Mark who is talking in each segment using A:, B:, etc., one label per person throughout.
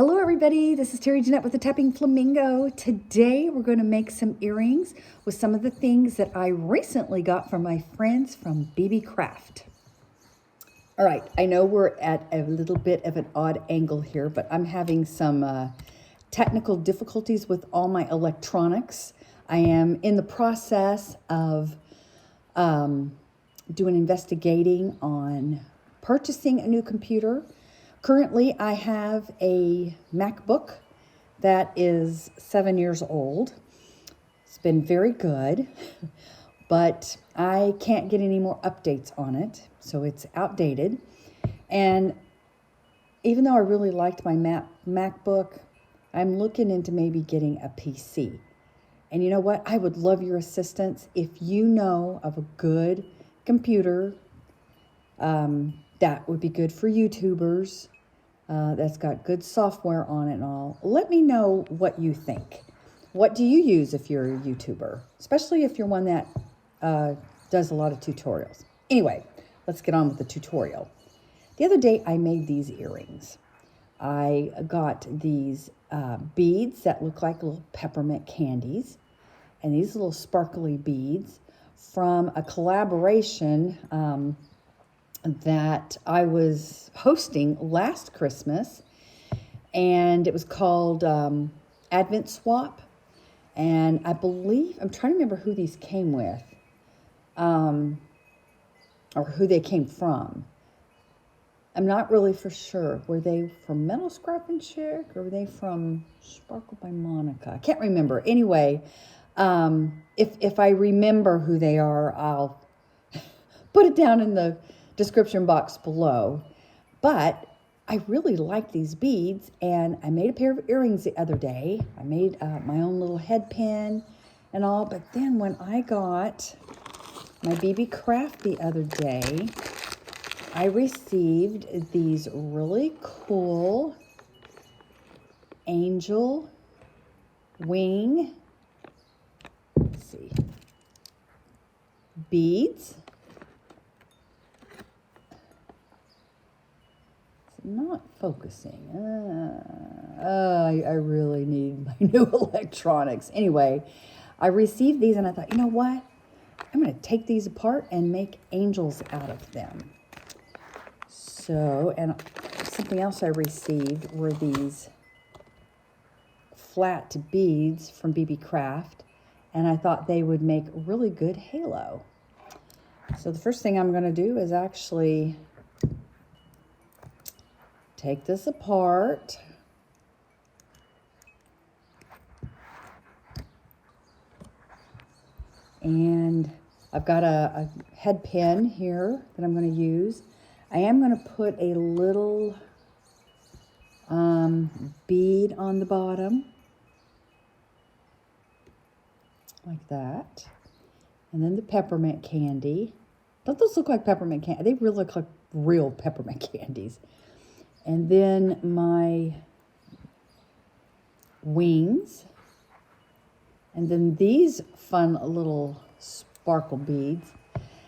A: Hello everybody, this is Terry Jeanette with the Tapping Flamingo. Today we're going to make some earrings with some of the things that I recently got from my friends from BeeBeeCraft. All right, I know we're at a little bit of an odd angle here, but I'm having some technical difficulties with all my electronics. I am in the process of investigating on purchasing a new computer. Currently, I have a MacBook that is 7 years old. It's been very good, but I can't get any more updates on it, so it's outdated. And even though I really liked my MacBook, I'm looking into maybe getting a PC. And you know what? I would love your assistance if you know of a good computer that would be good for YouTubers, that's got good software on it and all. Let me know what you think. What do you use if you're a YouTuber? Especially if you're one that does a lot of tutorials. Anyway, let's get on with the tutorial. The other day I made these earrings. I got these beads that look like little peppermint candies, and these little sparkly beads from a collaboration that I was hosting last Christmas, and it was called Advent Swap. And I believe, I'm trying to remember who these came with, or who they came from. I'm not really for sure. Were they from Metal Scrapping Chick, or were they from Sparkle by Monica? I can't remember. Anyway, if I remember who they are, I'll put it down in the description box below. But I really like these beads, and I made a pair of earrings the other day. I made my own little head pin and all, but then when I got my BeeBeeCraft the other day, I received these really cool angel wing, let's see, beads. Not focusing. I really need my new electronics. Anyway, I received these and I thought, you know what? I'm going to take these apart and make angels out of them. So, and something else I received were these flat beads from BeeBeeCraft, and I thought they would make a really good halo. So the first thing I'm going to do is actually take this apart. And I've got a head pin here that I'm going to use. I am going to put a little bead on the bottom, like that. And then the peppermint candy. Don't those look like peppermint candy? They really look like real peppermint candies. And then my wings. And then these fun little sparkle beads.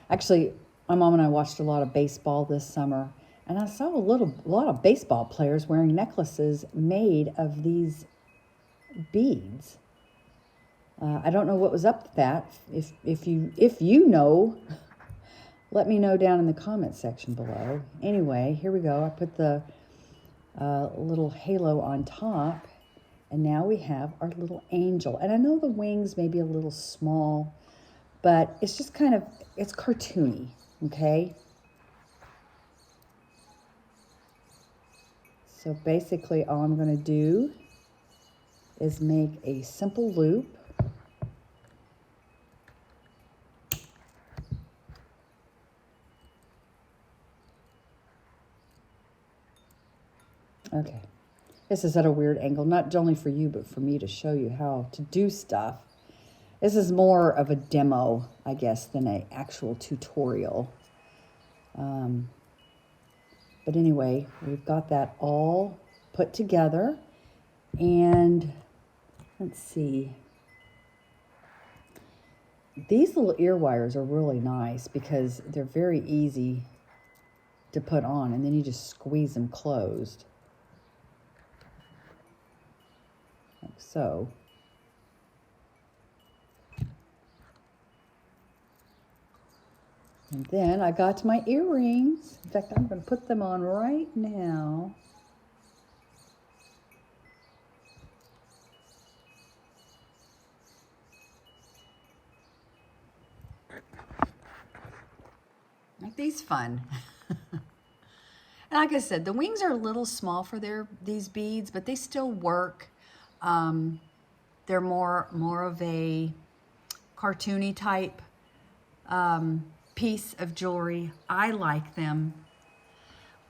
A: Actually, my mom and I watched a lot of baseball this summer, and I saw a lot of baseball players wearing necklaces made of these beads. I don't know what was up with that. If you know, let me know down in the comment section below. Anyway, here we go. I put the little halo on top, and now we have our little angel. And I know the wings may be a little small, but it's just kind of, it's cartoony, okay? So basically all I'm going to do is make a simple loop. Okay, this is at a weird angle, not only for you, but for me to show you how to do stuff. This is more of a demo, I guess, than an actual tutorial. But anyway, we've got that all put together. And let's see. These little ear wires are really nice because they're very easy to put on, and then you just squeeze them closed. like so. And then I got my earrings. In fact, I'm going to put them on right now. Aren't these fun? And like I said, the wings are a little small for these beads, but they still work. They're more of a cartoony type piece of jewelry. I like them.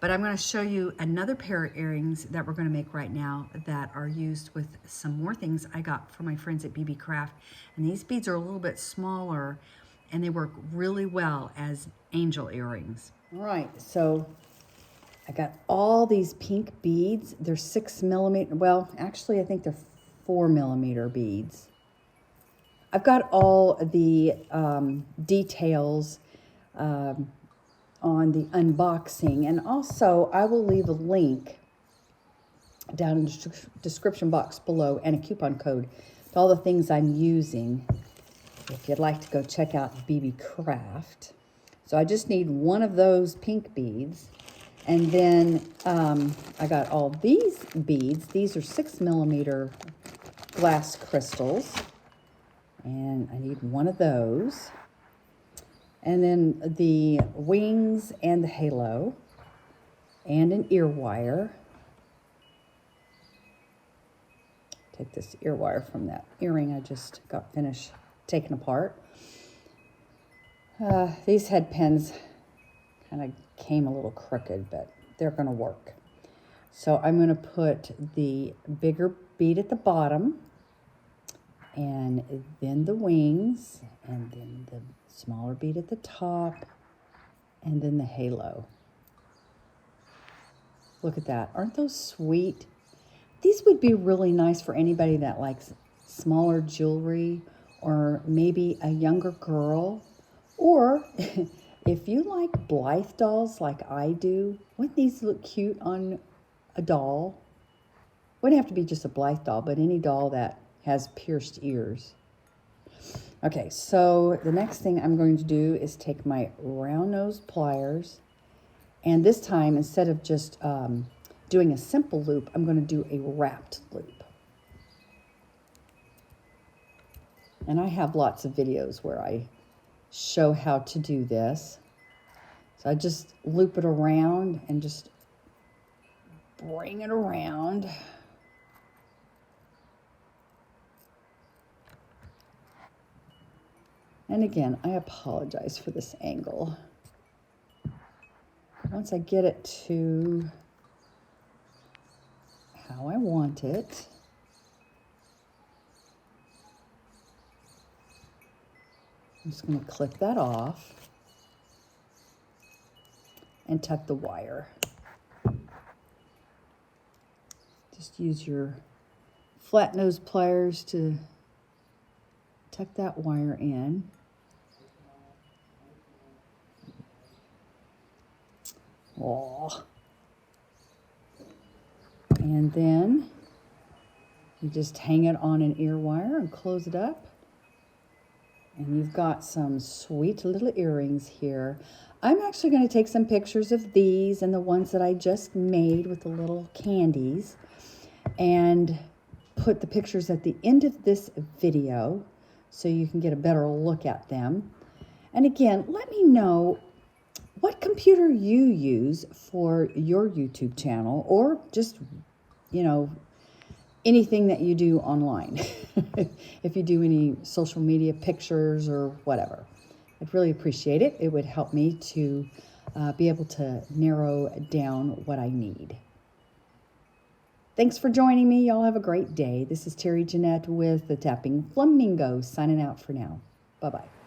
A: But I'm going to show you another pair of earrings that we're going to make right now that are used with some more things I got from my friends at BeeBeeCraft. And these beads are a little bit smaller and they work really well as angel earrings. All right, so I got all these pink beads. They're 6mm. Well, actually, I think they're 4mm beads. I've got all the details on the unboxing, and also I will leave a link down in the description box below and a coupon code to all the things I'm using if you'd like to go check out BeeBeeCraft. So I just need one of those pink beads, and then I got all these beads. These are 6mm glass crystals, and I need one of those. And then the wings and the halo and an ear wire. Take this ear wire from that earring I just got finished taking apart. These head pins kind of came a little crooked, but they're going to work. So I'm going to put the bigger bead at the bottom, and then the wings, and then the smaller bead at the top, and then the halo. Look at that. Aren't those sweet? These would be really nice for anybody that likes smaller jewelry, or maybe a younger girl, or if you like Blythe dolls like I do. Wouldn't these look cute on a doll? Wouldn't have to be just a Blythe doll, but any doll that has pierced ears. Okay, so the next thing I'm going to do is take my round nose pliers, and this time, instead of just doing a simple loop, I'm going to do a wrapped loop. And I have lots of videos where I show how to do this. So I just loop it around and just bring it around. And again, I apologize for this angle. Once I get it to how I want it, I'm just going to clip that off and tuck the wire. Just use your flat nose pliers to tuck that wire in. Oh. And then you just hang it on an ear wire and close it up. And you've got some sweet little earrings here. I'm actually going to take some pictures of these and the ones that I just made with the little candies, and put the pictures at the end of this video so you can get a better look at them. And again, let me know what computer you use for your YouTube channel, or just, you know, anything that you do online. If you do any social media pictures or whatever, I'd really appreciate it. It would help me to be able to narrow down what I need. Thanks for joining me. Y'all have a great day. This is Terry Jeanette with the Tapping Flamingo signing out for now. Bye-bye.